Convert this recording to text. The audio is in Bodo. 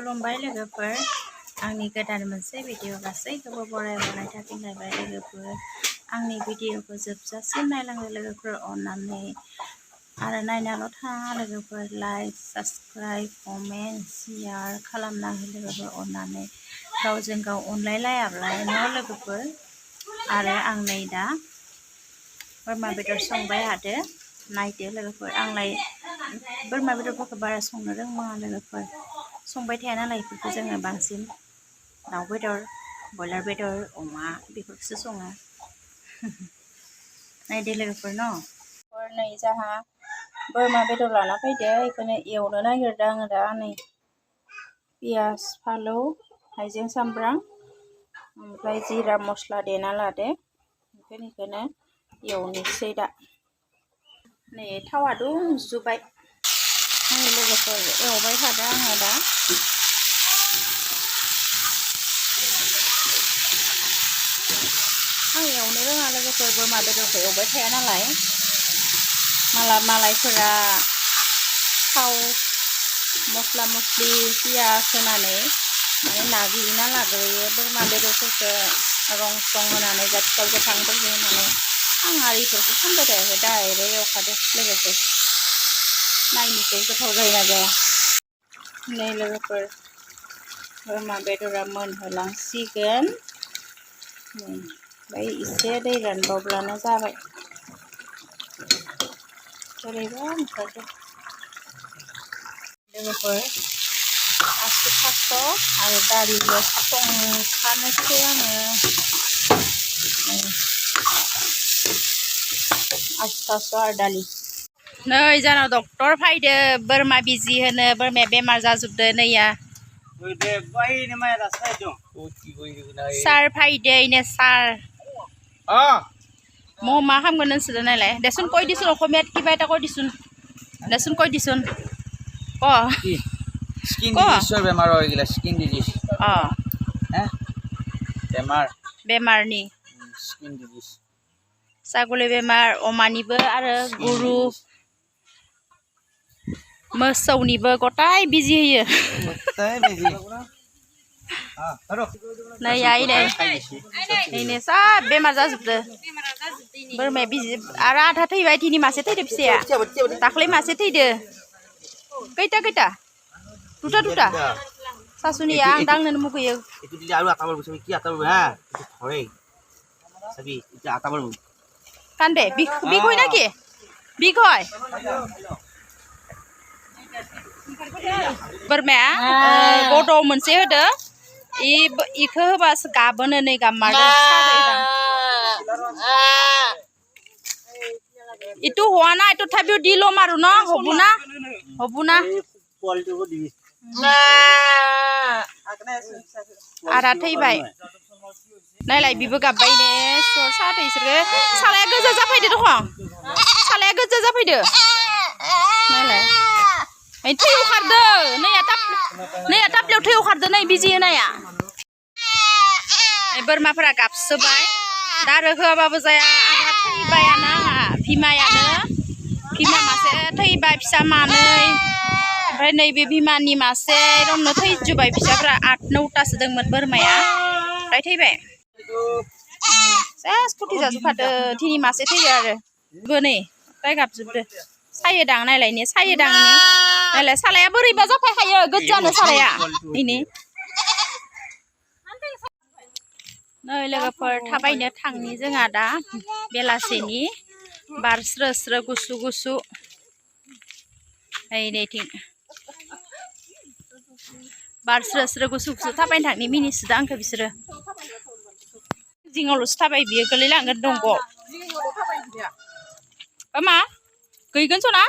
खुलुमबाय लोगोफोर आंनि गोदान मोनसे भिडिअ गासैखौबो बरायबाय थाफिनलायबाय लोगोफोर आंनि भिडिअखौ जोबजासिम नायलांदो लोगोफोर अननानै आरो नायनाल' थाङा लोगोफोर लाइक साबस्क्राइब कमेन्ट शेयार खालामना हो लोगोफोर अननानै गावजों गाव अनलायलायाब्ला न' लोगोफोर आरो आं नै दा बोरमा बेदर संबाय हादो नायदो लोगोफोर आंलाय बोरमा बेदरफोरखौ बारा संनो रोंबाङा लोगोफोर संबाय थाया नालाय बेफोरखौ जोङो बांसिन दाउ बेदर बयलार बेदर अमा बेफोरखौसो सङो नायदो लोगोफोर न' नै जाहा बोरमा बेदर लाना फैदो बेखौनो एवनो नागिरदों आङो दा नै पियास फालौ हाइजें सामब्राम ओमफ्राय जिरा मस्ला देना लादो बेखौनो एवनोसै दा नै थावा दुंजुबाय नै लोगोफोर एवबाय थादों आङो दा आं एवनो रोङा लोगोफोर बोरमा बेदरखौ एवबाय थाया नालाय मालायफोरा थाव मस्ला मस्लि पियास होनानै माने नाग्लिना लाग्रोयो बोरमा बेदरफोरखौ रं सं होनानै जाथिथाव गोथांफोरखौ होनानै आं आरिफोरखौ खालामबाय थायाखै डाइरेक्ट एवखादो लोगोफोर नायनोसै गोथाव जायोना जाया नै लोगोफोर बोरमा बेदरा मोनहोलांसिगोन ओमफ्राय एसे दै रानबावब्लानो जाबाय बोरैबा ओंखारदों लोगोफोर आसु थास' आरो दालिबो संखानोसै आङो आसु थास' आरो दालि नै जानाव डक्टर फैदो बोरमा बिजि होनो बोरमाया बेमार जाजोबदो नैया सार फैदो इनो सार मा खालामगोन नोंसोरो नायलाय देसुन कय दिसुन अखमियात किबा এটা কয় দিছুন দেচোন কয় দিছুন ক স্কিন ডিজিজৰ বেমাৰ হৈ গিলা স্কিন ডিজিজ बेमारनि स्किन डिजिज ছাগলী बेमार अमानिबो आरो गुरु मोसौनिबो गटाय बिजि होयो नै आइनै सब बेमार जाजोबदो बोरमाया बिजि आरो आधा थैबाय दिनै मासे थैदो फिसाया दाख्लै मासे थैदो खैथा दुटा सासुनिया आं दांनोनो मुगैयो कान्दे बिखय नाखि बिखय बोरमाया गद' मोनसे होदो इखो होबासो गाबोनो नै गामारो इटु हुआ ना इटु थाबियो दिलो मारू न हबुना आरा थैबाय नायलाय बिबो गाबबाय ने साथै इसोरो सालाया गोजा जाफैदो दखं सालाया गोजा जाफैदो नायलाय थै ओंखारदो नैया टाप्लियाव थै ओंखारदो नै बिजि होनाया बोरमाफोरा गाबसोबाय दा आरो होआबाबो जाया आधा थैबायानो आंहा बिमा मासे थैबाय फिसा मानै ओमफ्राय नैबे बिमानि मासे रमनो थैजोब्बाय फिसाफ्रा 8-9तासो दंमोन बोरमाया ओमफ्राय थैबाय सेस फुथि जाजोबखादो दिनै मासे थैयो आरो नै ओमफ्राय गाबजोबदो सायोदां नायलाय सायोदां नायलाय सालाया बोरैबा जाफायखायो गोजानो सालाया नै लोगोफोर थाबायनो थांनि जोंहा दा बेलासेनि बार स्रो स्रो गुसु गुसु नैथिं बार स्रो स्रो गुसु गुसु थाबायनो थांनि मिनिसोदो आंखौ बिसोरो जिङावल'सो थाबाय बियो गोलैलांगोन दंग' मा गैगोन सना